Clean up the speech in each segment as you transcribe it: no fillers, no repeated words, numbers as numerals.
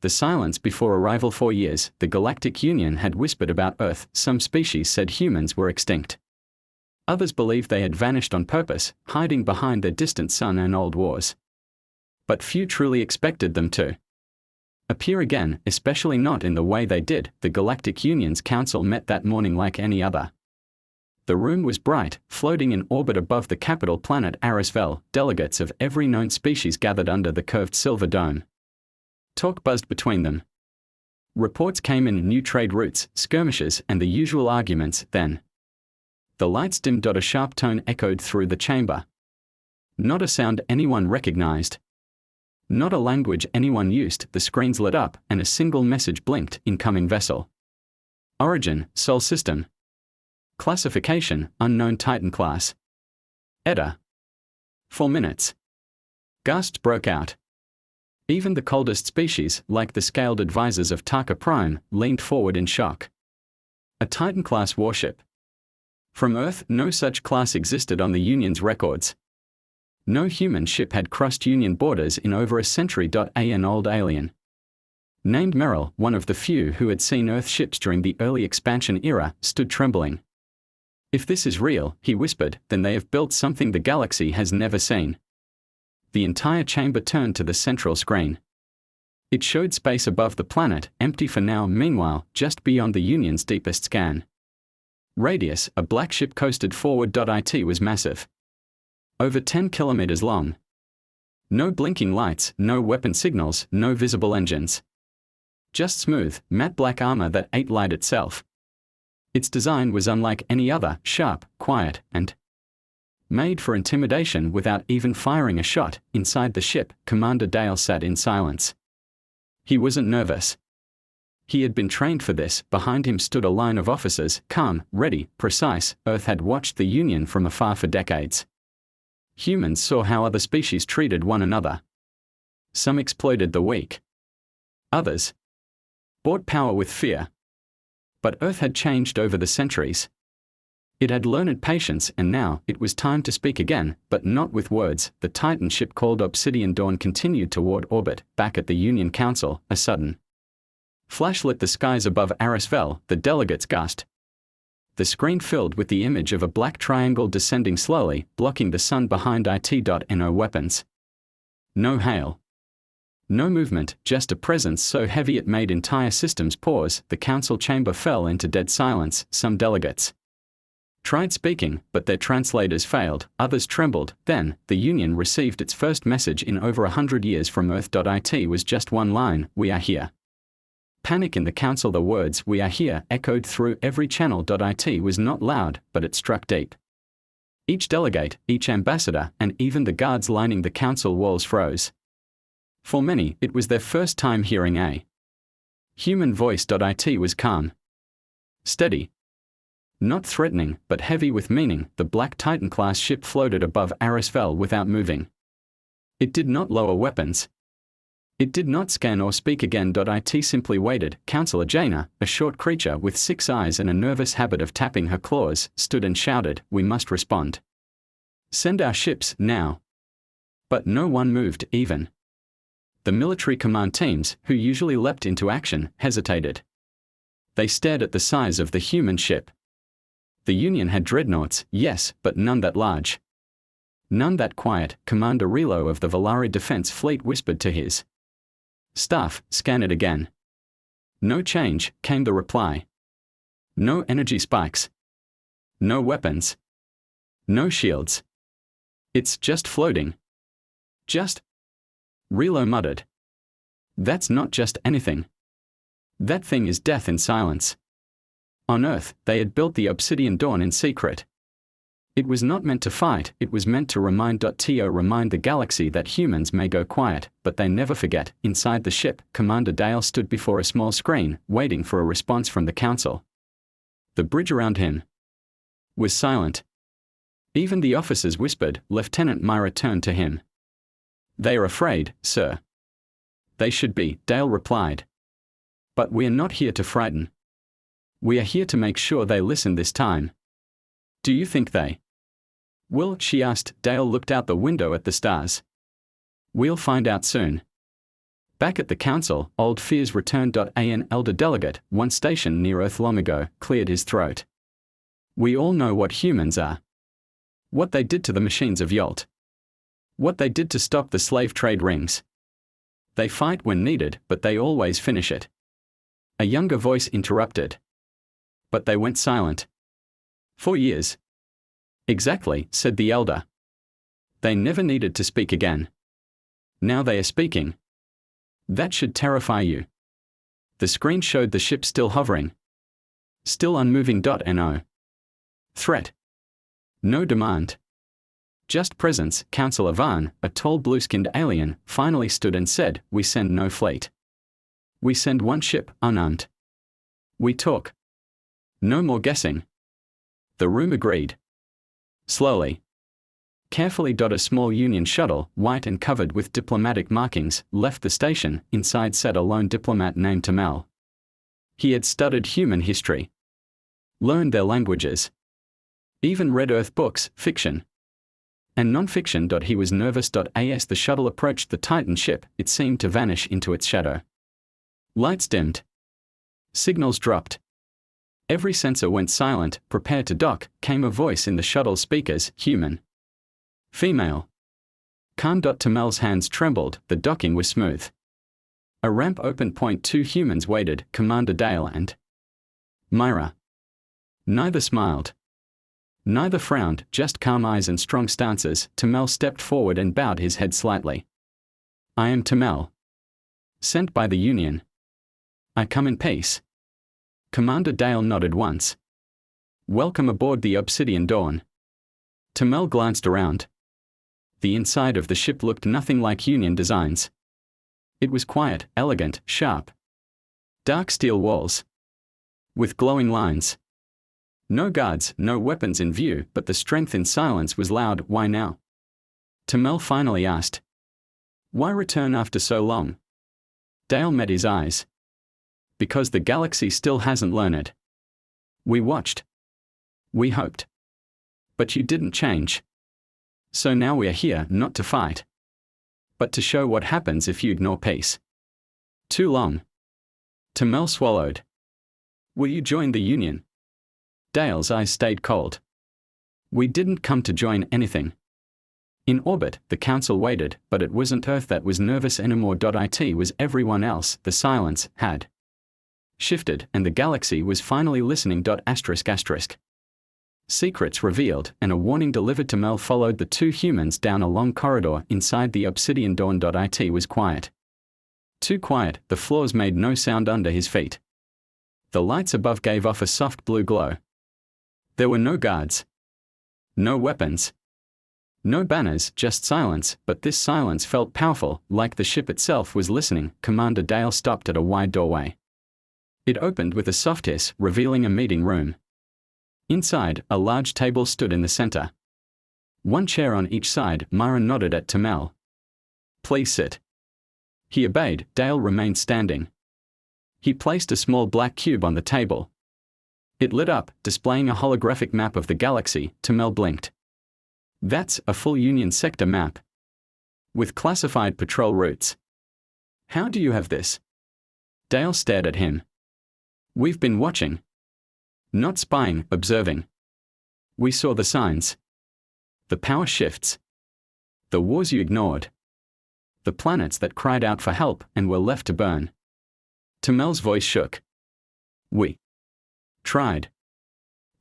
The silence before arrival. For years, the Galactic Union had whispered about Earth. Some species said humans were extinct. Others believed they had vanished on purpose, hiding behind their distant sun and old wars. But few truly expected them to appear again, especially not in the way they did. The Galactic Union's council met that morning like any other. The room was bright, floating in orbit above the capital planet Arisvel. Delegates of every known species gathered under the curved silver dome. Talk buzzed between them. Reports came in: new trade routes, skirmishes, and the usual arguments. Then the lights dimmed. A sharp tone echoed through the chamber. Not a sound anyone recognized. Not a language anyone used. The screens lit up, and a single message blinked: incoming vessel. Origin, Sol System. Classification, unknown Titan class. Edda. 4 minutes. Gasps broke out. Even the coldest species, like the scaled advisors of Taka Prime, leaned forward in shock. A Titan-class warship. From Earth, no such class existed on the Union's records. No human ship had crossed Union borders in over a century. An old alien named Merrill, one of the few who had seen Earth ships during the early expansion era, stood trembling. If this is real, he whispered, then they have built something the galaxy has never seen. The entire chamber turned to the central screen. It showed space above the planet, empty for now. Meanwhile, just beyond the Union's deepest scan radius, a black ship coasted forward. It was massive. Over 10 kilometers long. No blinking lights, no weapon signals, no visible engines. Just smooth, matte black armor that ate light itself. Its design was unlike any other, sharp, quiet, and made for intimidation without even firing a shot. Inside the ship, Commander Dale sat in silence. He wasn't nervous. He had been trained for this. Behind him stood a line of officers, calm, ready, precise. Earth had watched the Union from afar for decades. Humans saw how other species treated one another. Some exploited the weak. Others bought power with fear. But Earth had changed over the centuries. It had learned patience, and now it was time to speak again, but not with words. The Titan ship called Obsidian Dawn continued toward orbit. Back at the Union Council, a sudden flash lit the skies above Arisvel. The delegates gasped. The screen filled with the image of a black triangle descending slowly, blocking the sun behind it. No weapons. No hail. No movement, just a presence so heavy it made entire systems pause. The council chamber fell into dead silence. Some delegates tried speaking, but their translators failed. Others trembled. Then, the Union received its first message in over 100 years from Earth. It was just one line: we are here. Panic in the council. The words, "we are here," echoed through every channel. It was not loud, but it struck deep. Each delegate, each ambassador, and even the guards lining the council walls froze. For many, it was their first time hearing a human voice. It was calm. Steady. Not threatening, but heavy with meaning. The black Titan-class ship floated above Arisvel without moving. It did not lower weapons. It did not scan or speak again. It simply waited. Counselor Jaina, a short creature with 6 eyes and a nervous habit of tapping her claws, stood and shouted, "We must respond. Send our ships, now." But no one moved, even the military command teams, who usually leapt into action, hesitated. They stared at the size of the human ship. The Union had dreadnoughts, yes, but none that large. None that quiet. Commander Relo of the Valari Defense Fleet whispered to his staff, "Scan it again." "No change," came the reply. "No energy spikes. No weapons. No shields. It's just floating." "Just?" Relo muttered. "That's not just anything. That thing is death in silence." On Earth, they had built the Obsidian Dawn in secret. It was not meant to fight, it was meant to remind the galaxy that humans may go quiet, but they never forget. Inside the ship, Commander Dale stood before a small screen, waiting for a response from the council. The bridge around him was silent. Even the officers whispered. Lieutenant Myra turned to him. "They are afraid, sir." "They should be," Dale replied. "But we are not here to frighten. We are here to make sure they listen this time." "Do you think they will?" she asked. Dale looked out the window at the stars. "We'll find out soon." Back at the council, old fears returned. An elder delegate, once stationed near Earth long ago, cleared his throat. We all know what humans are. What they did to the machines of Yolt. What they did to stop the slave trade rings. They fight when needed, but they always finish it. A younger voice interrupted. But they went silent. 4 years. Exactly, said the elder. They never needed to speak again. Now they are speaking. That should terrify you. The screen showed the ship still hovering. Still unmoving. No threat. No demand. Just presence. Counselor Van, a tall blue-skinned alien, finally stood and said, "We send no fleet. We send one ship, unarmed. We talk. No more guessing." The room agreed. Slowly. Carefully. A small Union shuttle, white and covered with diplomatic markings, left the station. Inside sat a lone diplomat named Tamel. He had studied human history. Learned their languages. Even read Earth books, fiction and non-fiction. He was nervous. As the shuttle approached the Titan ship, it seemed to vanish into its shadow. Lights dimmed. Signals dropped. Every sensor went silent. "Prepare to dock," came a voice in the shuttle speakers. "Human. Female. Calm." Tamel's hands trembled. The docking was smooth. A ramp opened. 2 humans waited, Commander Dale and Myra. Neither smiled. Neither frowned, just calm eyes and strong stances. Tamel stepped forward and bowed his head slightly. "I am Tamel. Sent by the Union. I come in peace." Commander Dale nodded once. "Welcome aboard the Obsidian Dawn." Tamel glanced around. The inside of the ship looked nothing like Union designs. It was quiet, elegant, sharp. Dark steel walls. With glowing lines. No guards, no weapons in view, but the strength in silence was loud. "Why now?" Tamel finally asked. "Why return after so long?" Dale met his eyes. "Because the galaxy still hasn't learned. We watched. We hoped. But you didn't change. So now we are here, not to fight, but to show what happens if you ignore peace." "Too long." Tamel swallowed. "Will you join the Union?" Dale's eyes stayed cold. "We didn't come to join anything." In orbit, the council waited, but it wasn't Earth that was nervous anymore. It was everyone else. The silence had shifted, and the galaxy was finally listening. Secrets revealed, and a warning delivered. Tamel followed the 2 humans down a long corridor inside the Obsidian Dawn. It was quiet. Too quiet, the floors made no sound under his feet. The lights above gave off a soft blue glow. There were no guards. No weapons. No banners, just silence, but this silence felt powerful, like the ship itself was listening. Commander Dale stopped at a wide doorway. It opened with a soft hiss, revealing a meeting room. Inside, a large table stood in the center. 1 chair on each side. Myra nodded at Tamel. "Please sit." He obeyed. Dale remained standing. He placed a small black cube on the table. It lit up, displaying a holographic map of the galaxy. Tamel blinked. "That's a full Union sector map. With classified patrol routes. How do you have this?" Dale stared at him. "We've been watching. Not spying, observing. We saw the signs. The power shifts. The wars you ignored. The planets that cried out for help and were left to burn." Tamel's voice shook. "We tried.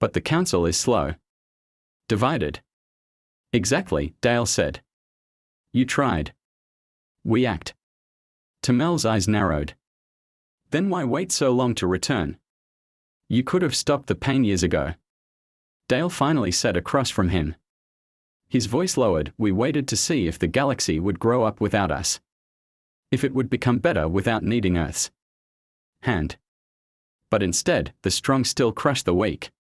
But the council is slow. Divided." "Exactly," Dale said. "You tried. We act." Tamel's eyes narrowed. "Then why wait so long to return? You could have stopped the pain years ago." Dale finally sat across from him. His voice lowered. "We waited to see if the galaxy would grow up without us. If it would become better without needing Earth's hand. But instead, the strong still crush the weak.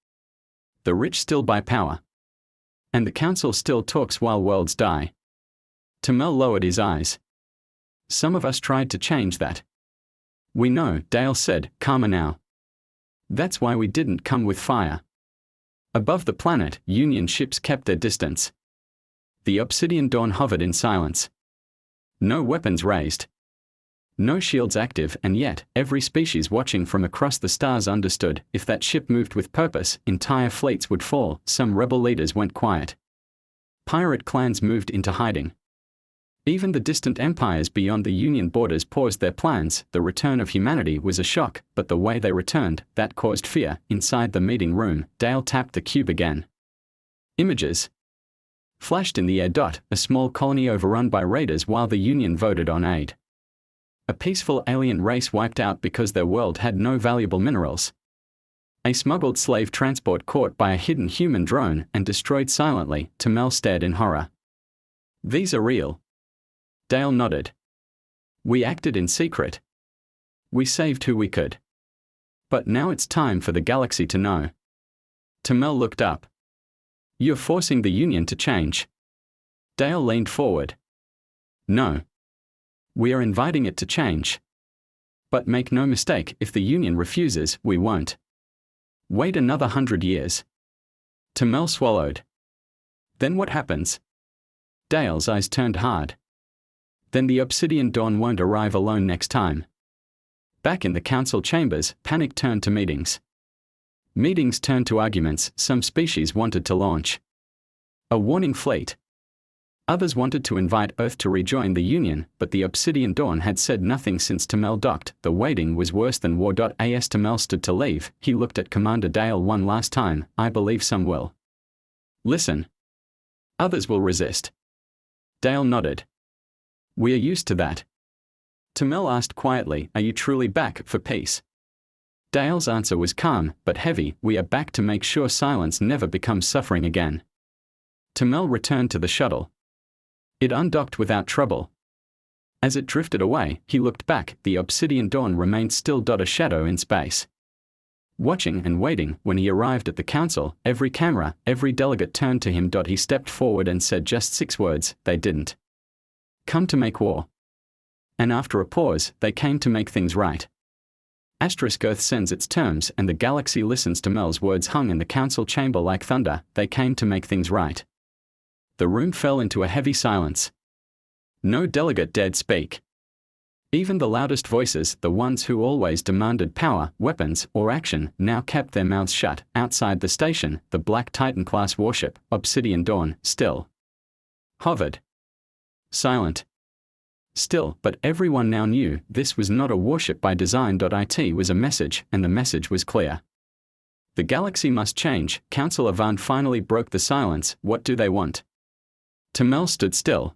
The rich still buy power. And the council still talks while worlds die." Tamel lowered his eyes. "Some of us tried to change that." "We know," Dale said, calmer now. "That's why we didn't come with fire." Above the planet, Union ships kept their distance. The Obsidian Dawn hovered in silence. No weapons raised. No shields active, and yet, every species watching from across the stars understood, if that ship moved with purpose, entire fleets would fall. Some rebel leaders went quiet. Pirate clans moved into hiding. Even the distant empires beyond the Union borders paused their plans. The return of humanity was a shock, but the way they returned, that caused fear. Inside the meeting room, Dale tapped the cube again. Images flashed in the air. A small colony overrun by raiders while the Union voted on aid. A peaceful alien race wiped out because their world had no valuable minerals. A smuggled slave transport caught by a hidden human drone and destroyed silently. Tamel stared in horror. These are real. Dale nodded. We acted in secret. We saved who we could. But now it's time for the galaxy to know. Tamel looked up. You're forcing the Union to change. Dale leaned forward. No. We are inviting it to change. But make no mistake, if the Union refuses, we won't. Wait another 100 years. Tamel swallowed. Then what happens? Dale's eyes turned hard. Then the Obsidian Dawn won't arrive alone next time. Back in the council chambers, panic turned to meetings. Meetings turned to arguments. Some species wanted to launch a warning fleet. Others wanted to invite Earth to rejoin the Union, but the Obsidian Dawn had said nothing since Tamel docked. The waiting was worse than war. As Tamel stood to leave, he looked at Commander Dale one last time. I believe some will listen. Others will resist. Dale nodded. We are used to that. Tamel asked quietly, are you truly back for peace? Dale's answer was calm, but heavy. We are back to make sure silence never becomes suffering again. Tamel returned to the shuttle. It undocked without trouble. As it drifted away, he looked back. The Obsidian Dawn remained still. A shadow in space. Watching and waiting. When he arrived at the council, every camera, every delegate turned to him. He stepped forward and said just 6 words. They didn't come to make war. And after a pause, they came to make things right. Earth sends its terms, and the galaxy listens. Tamel's words hung in the council chamber like thunder. They came to make things right. The room fell into a heavy silence. No delegate dared speak. Even the loudest voices, the ones who always demanded power, weapons, or action, now kept their mouths shut. Outside the station, the Black Titan-class warship, Obsidian Dawn, still hovered. Silent. Still, but everyone now knew this was not a warship by design. It was a message, and the message was clear. The galaxy must change. Councillor Van finally broke the silence. What do they want? Tamel stood still.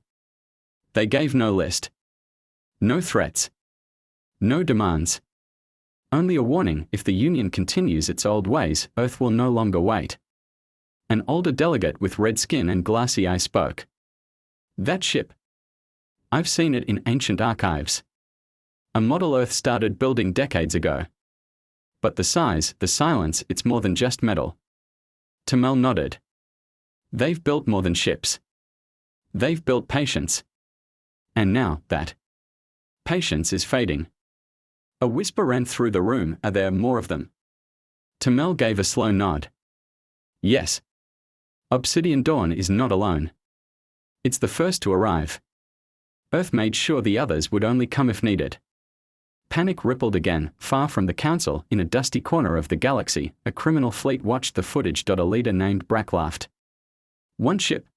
They gave no list. No threats. No demands. Only a warning. If the Union continues its old ways, Earth will no longer wait. An older delegate with red skin and glassy eyes spoke. That ship. I've seen it in ancient archives. A model Earth started building decades ago. But the size, the silence, it's more than just metal. Tamel nodded. They've built more than ships. They've built patience. And now, that patience is fading. A whisper ran through the room. Are there more of them? Tamel gave a slow nod. Yes. Obsidian Dawn is not alone. It's the first to arrive. Earth made sure the others would only come if needed. Panic rippled again. Far from the council, in a dusty corner of the galaxy, a criminal fleet watched the footage. A leader named Brack laughed. One ship.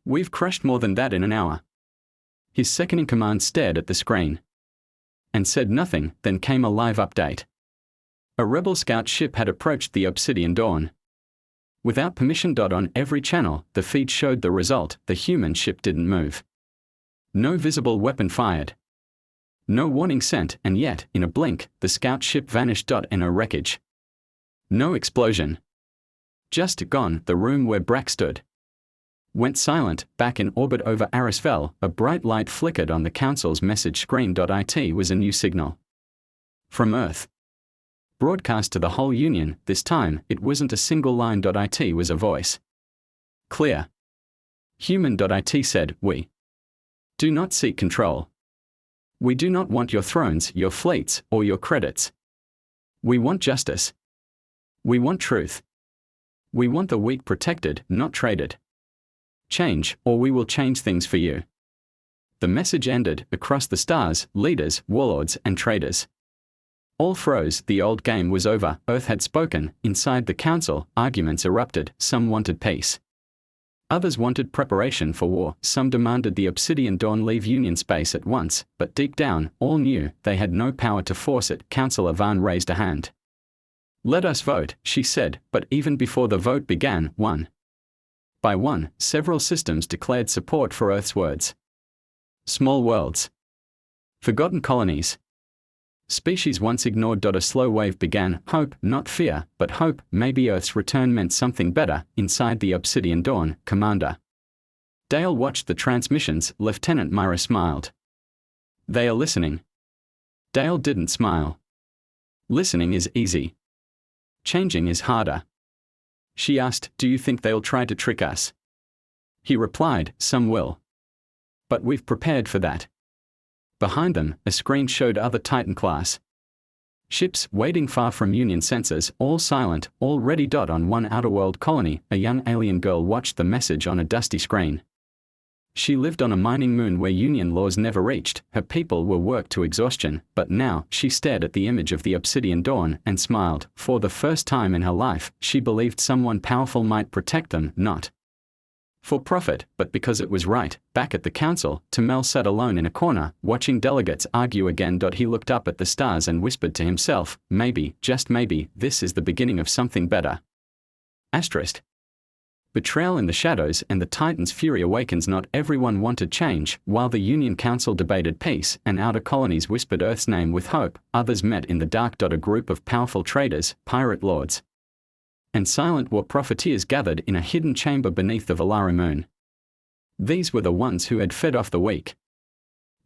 We've crushed more than that in an hour. His second-in-command stared at the screen and said nothing. Then came a live update. A rebel scout ship had approached the Obsidian Dawn. Without permission. On every channel, the feed showed the result. The human ship didn't move. No visible weapon fired. No warning sent, and yet, in a blink, the scout ship vanished. In a wreckage. No explosion. Just gone. The room where Brack stood went silent. Back in orbit over Arisvel, a bright light flickered on the council's message screen. It was a new signal from Earth, broadcast to the whole Union. This time, it wasn't a single line. It was a voice. Clear. Human. It said, we do not seek control. We do not want your thrones, your fleets, or your credits. We want justice. We want truth. We want the weak protected, not traded. Change, or we will change things for you. The message ended across the stars, leaders, warlords, and traders. All froze, the old game was over, Earth had spoken. Inside the council, arguments erupted, some wanted peace. Others wanted preparation for war, some demanded the Obsidian Dawn leave Union space at once, but deep down, all knew they had no power to force it. Councillor Van raised a hand. "Let us vote," she said, but even before the vote began, one by one, several systems declared support for Earth's words. Small worlds. Forgotten colonies. Species once ignored. A slow wave began, hope, not fear, but hope. Maybe Earth's return meant something better. Inside the Obsidian Dawn, Commander Dale watched the transmissions. Lieutenant Myra smiled. "They are listening." Dale didn't smile. "Listening is easy. Changing is harder." She asked, "Do you think they'll try to trick us?" He replied, "Some will. But we've prepared for that." Behind them, a screen showed other Titan-class ships waiting far from Union sensors, all silent, all ready. On one outer-world colony, a young alien girl watched the message on a dusty screen. She lived on a mining moon where Union laws never reached. Her people were worked to exhaustion, but now, she stared at the image of the Obsidian Dawn and smiled. For the first time in her life, she believed someone powerful might protect them, not for profit, but because it was right. Back at the council, Tamel sat alone in a corner, watching delegates argue again. He looked up at the stars and whispered to himself, "Maybe, just maybe, this is the beginning of something better." Asterisk. Betrayal in the shadows and the Titan's fury awakens. Not everyone wanted change. While the Union Council debated peace and outer colonies whispered Earth's name with hope, others met in the dark. A group of powerful traders, pirate lords, and silent war profiteers gathered in a hidden chamber beneath the Valari moon. These were the ones who had fed off the weak,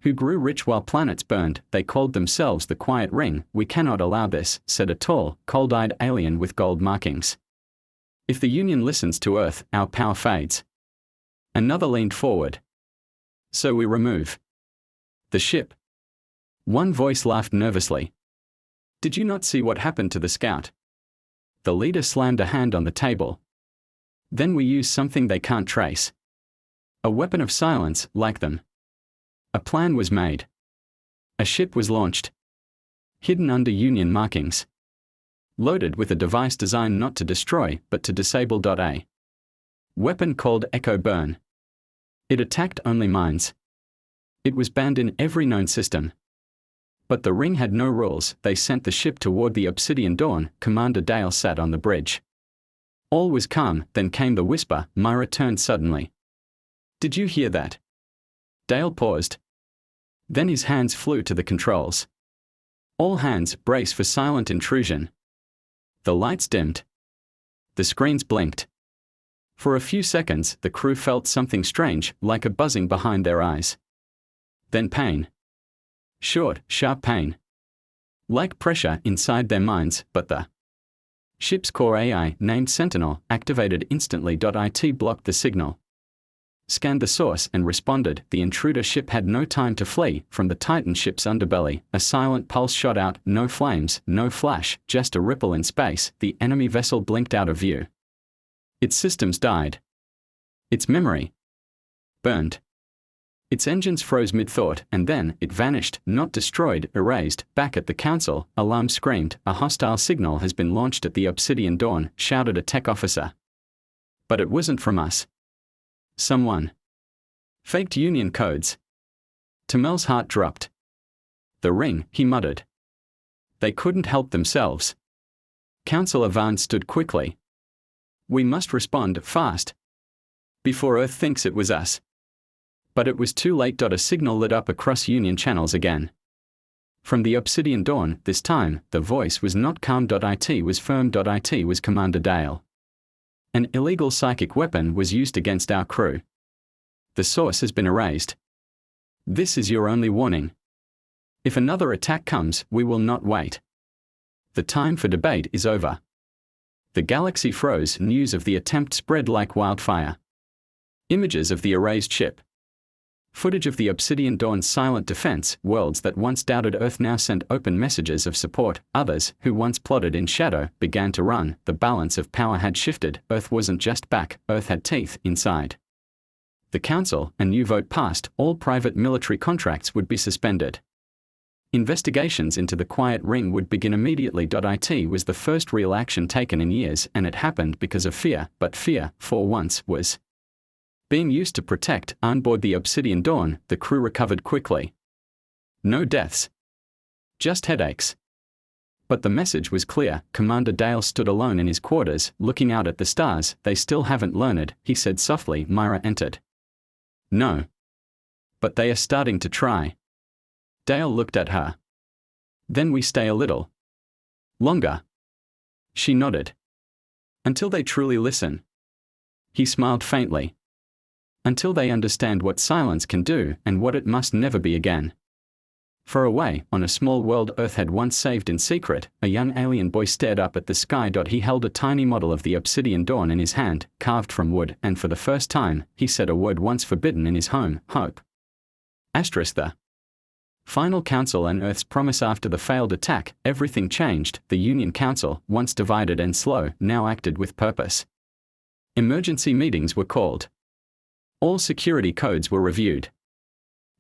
who grew rich while planets burned. They called themselves the Quiet Ring. "We cannot allow this," said a tall, cold-eyed alien with gold markings. "If the Union listens to Earth, our power fades." Another leaned forward. "So we remove the ship." One voice laughed nervously. "Did you not see what happened to the scout?" The leader slammed a hand on the table. "Then we use something they can't trace. A weapon of silence, like them." A plan was made. A ship was launched, hidden under Union markings, loaded with a device designed not to destroy, but to disable. A weapon called Echo Burn. It attacked only mines. It was banned in every known system. But the ring had no rules. They sent the ship toward the Obsidian Dawn. Commander Dale sat on the bridge. All was calm, then came the whisper. Myra turned suddenly. "Did you hear that?" Dale paused. Then his hands flew to the controls. "All hands, brace for silent intrusion." The lights dimmed. The screens blinked. For a few seconds, the crew felt something strange, like a buzzing behind their eyes. Then pain. Short, sharp pain. Like pressure inside their minds, but the ship's core AI, named Sentinel, activated instantly. It blocked the signal, scanned the source and responded. The intruder ship had no time to flee. From the Titan ship's underbelly, a silent pulse shot out. No flames, no flash, just a ripple in space. The enemy vessel blinked out of view. Its systems died. Its memory burned. Its engines froze mid-thought, and then it vanished, not destroyed, erased. Back at the council, alarm screamed. "A hostile signal has been launched at the Obsidian Dawn," shouted a tech officer. "But it wasn't from us. Someone faked Union codes." Tamel's heart dropped. "The ring," he muttered. "They couldn't help themselves." Councillor Vance stood quickly. "We must respond fast, before Earth thinks it was us." But it was too late. A signal lit up across Union channels again. From the Obsidian Dawn, this time, the voice was not calm. It was firm. It was Commander Dale. "An illegal psychic weapon was used against our crew. The source has been erased. This is your only warning. If another attack comes, we will not wait. The time for debate is over." The galaxy froze. News of the attempt spread like wildfire. Images of the erased ship. Footage of the Obsidian Dawn's silent defense. Worlds that once doubted Earth now sent open messages of support. Others, who once plotted in shadow, began to run. The balance of power had shifted. Earth wasn't just back, Earth had teeth inside. the council, a new vote passed, all private military contracts would be suspended. Investigations into the quiet ring would begin immediately. It was the first real action taken in years, and it happened because of fear, but fear, for once, was being used to protect. On board the Obsidian Dawn, the crew recovered quickly. No deaths. Just headaches. But the message was clear. Commander Dale stood alone in his quarters, looking out at the stars. They still haven't learned, he said softly. Myra entered. No. But they are starting to try. Dale looked at her. Then we stay a little longer. She nodded. Until they truly listen. He smiled faintly. Until they understand what silence can do and what it must never be again. Far away, on a small world Earth had once saved in secret, a young alien boy stared up at the sky. He held a tiny model of the Obsidian Dawn in his hand, carved from wood, and for the first time, he said a word once forbidden in his home: hope. The final council and Earth's promise. After the failed attack, everything changed. The Union Council, once divided and slow, now acted with purpose. Emergency meetings were called. All security codes were reviewed.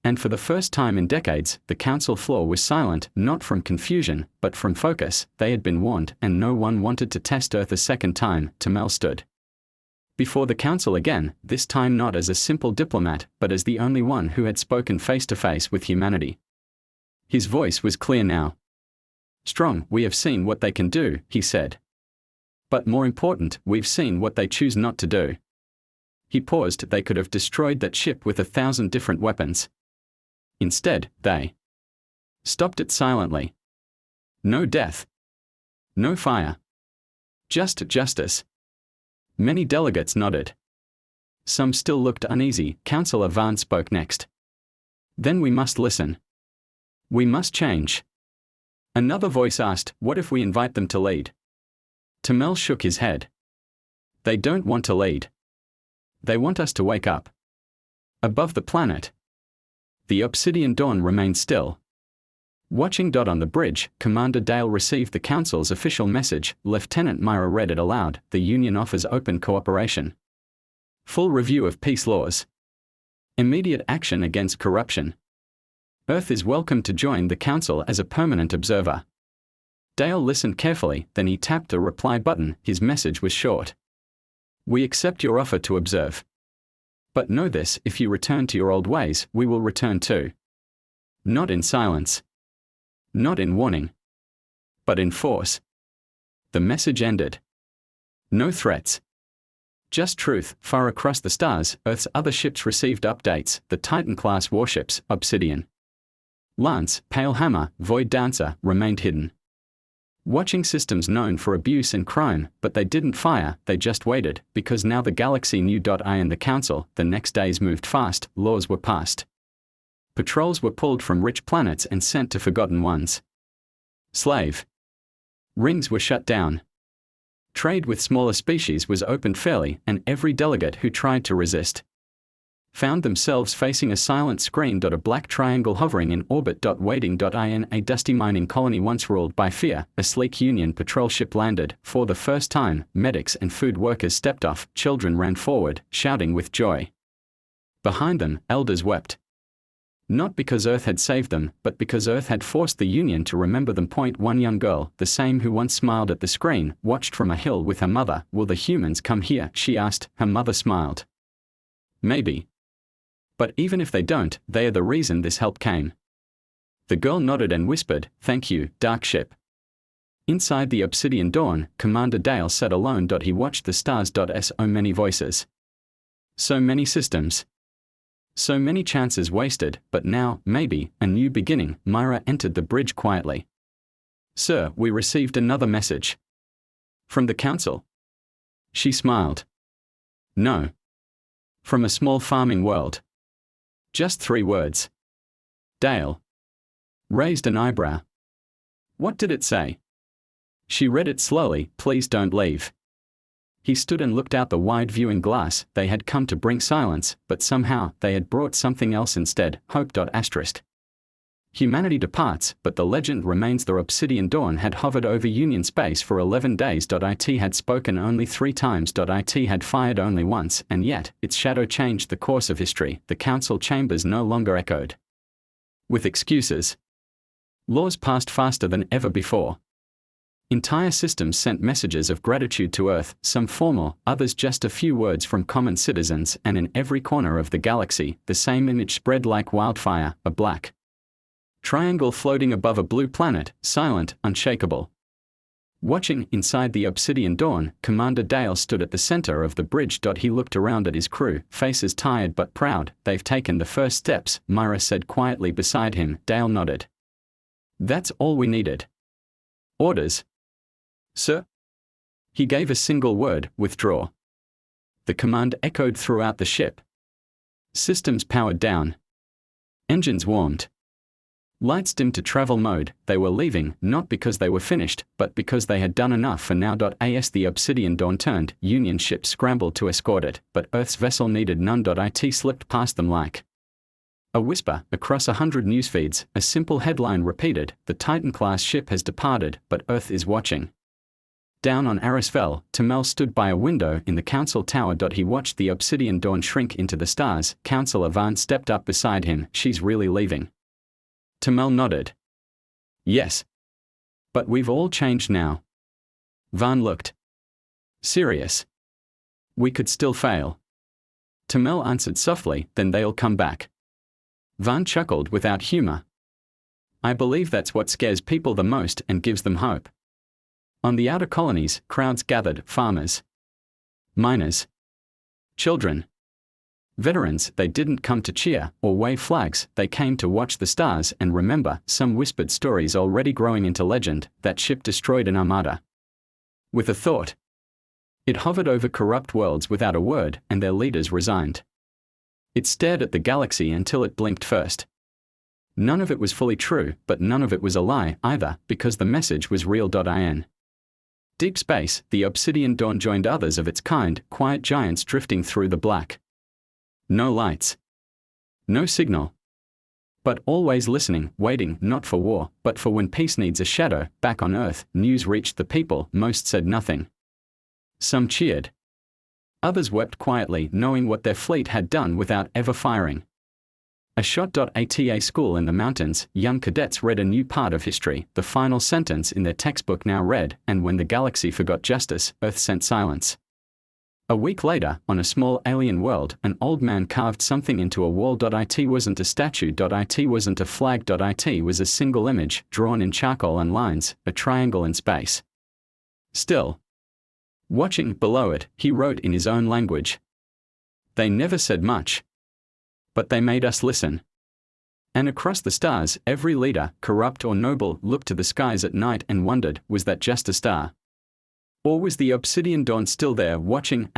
And for the first time in decades, the council floor was silent, not from confusion, but from focus. They had been warned, and no one wanted to test Earth a second time. Tamel stood before the council again, this time not as a simple diplomat, but as the only one who had spoken face-to-face with humanity. His voice was clear now. Strong, we have seen what they can do, he said. But more important, we've seen what they choose not to do. He paused. They could have destroyed that ship with 1,000 different weapons. Instead, they stopped it silently. No death. No fire. Just justice. Many delegates nodded. Some still looked uneasy. Councillor Vaughn spoke next. Then we must listen. We must change. Another voice asked, what if we invite them to lead? Tamel shook his head. They don't want to lead. They want us to wake up. Above the planet. The Obsidian Dawn remained still. Watching. On the bridge, Commander Dale received the Council's official message. Lieutenant Myra read it aloud. The Union offers open cooperation. Full review of peace laws. Immediate action against corruption. Earth is welcome to join the Council as a permanent observer. Dale listened carefully, then he tapped the reply button. His message was short. We accept your offer to observe. But know this, if you return to your old ways, we will return too. Not in silence. Not in warning. But in force. The message ended. No threats. Just truth. Far across the stars, Earth's other ships received updates. The Titan-class warships, Obsidian, Lance, Pale Hammer, Void Dancer, remained hidden. Watching systems known for abuse and crime, but they didn't fire, they just waited, because now the galaxy knew. I and the Council, the next days moved fast, laws were passed. Patrols were pulled from rich planets and sent to forgotten ones. Slave rings were shut down. Trade with smaller species was opened fairly, and every delegate who tried to resist found themselves facing a silent screen. A black triangle hovering in orbit. Waiting. In a dusty mining colony once ruled by fear, a sleek Union patrol ship landed. For the first time, medics and food workers stepped off. Children ran forward, shouting with joy. Behind them, elders wept. Not because Earth had saved them, but because Earth had forced the Union to remember them. One young girl, the same who once smiled at the screen, watched from a hill with her mother. Will the humans come here? She asked. Her mother smiled. Maybe. But even if they don't, they are the reason this help came. The girl nodded and whispered, thank you, Dark Ship. Inside the Obsidian Dawn, Commander Dale sat alone. He watched the stars. So many voices. So many systems. So many chances wasted, but now, maybe, a new beginning. Myra entered the bridge quietly. Sir, we received another message. From the Council. She smiled. No. From a small farming world. Just 3 words. Dale raised an eyebrow. What did it say? She read it slowly, please don't leave. He stood and looked out the wide viewing glass. They had come to bring silence, but somehow, they had brought something else instead. Hope. Humanity departs, but the legend remains. The Obsidian Dawn had hovered over Union space for 11 days. It had spoken only 3 times. It had fired only once, and yet, its shadow changed the course of history. The council chambers no longer echoed with excuses. Laws passed faster than ever before. Entire systems sent messages of gratitude to Earth, some formal, others just a few words from common citizens, and in every corner of the galaxy, the same image spread like wildfire, a black triangle floating above a blue planet, silent, unshakable. Watching, inside the Obsidian Dawn, Commander Dale stood at the center of the bridge. He looked around at his crew, faces tired but proud. They've taken the first steps, Myra said quietly beside him. Dale nodded. That's all we needed. Orders? Sir? He gave a single word, withdraw. The command echoed throughout the ship. Systems powered down. Engines warmed. Lights dimmed to travel mode. They were leaving, not because they were finished, but because they had done enough for now. As the Obsidian Dawn turned, Union ships scrambled to escort it, but Earth's vessel needed none. It slipped past them like a whisper across 100 newsfeeds. A simple headline repeated, the Titan-class ship has departed, but Earth is watching. Down on Arisvel, Tamel stood by a window in the council tower. He watched the Obsidian Dawn shrink into the stars. Councillor Van stepped up beside him. She's really leaving? Tamel nodded. Yes. But we've all changed now. Van looked serious. We could still fail. Tamel answered softly, then they'll come back. Van chuckled without humor. I believe that's what scares people the most and gives them hope. On the outer colonies, crowds gathered, farmers, miners, children, veterans. They didn't come to cheer or wave flags, they came to watch the stars and remember. Some whispered stories already growing into legend. That ship destroyed an armada with a thought. It hovered over corrupt worlds without a word, and their leaders resigned. It stared at the galaxy until it blinked first. None of it was fully true, but none of it was a lie either, because the message was real. In deep space, the Obsidian Dawn joined others of its kind, quiet giants drifting through the black. No lights. No signal. But always listening, waiting, not for war, but for when peace needs a shadow. Back on Earth, news reached the people. Most said nothing. Some cheered. Others wept quietly, knowing what their fleet had done without ever firing. A shot.ata school in the mountains, young cadets read a new part of history. The final sentence in their textbook now read, and when the galaxy forgot justice, Earth sent silence. A week later, on a small alien world, an old man carved something into a wall. It wasn't a statue. It wasn't a flag. It was a single image, drawn in charcoal and lines, a triangle in space. Still. Watching below it, he wrote in his own language. They never said much. But they made us listen. And across the stars, every leader, corrupt or noble, looked to the skies at night and wondered, was that just a star? Or was the Obsidian Dawn still there watching?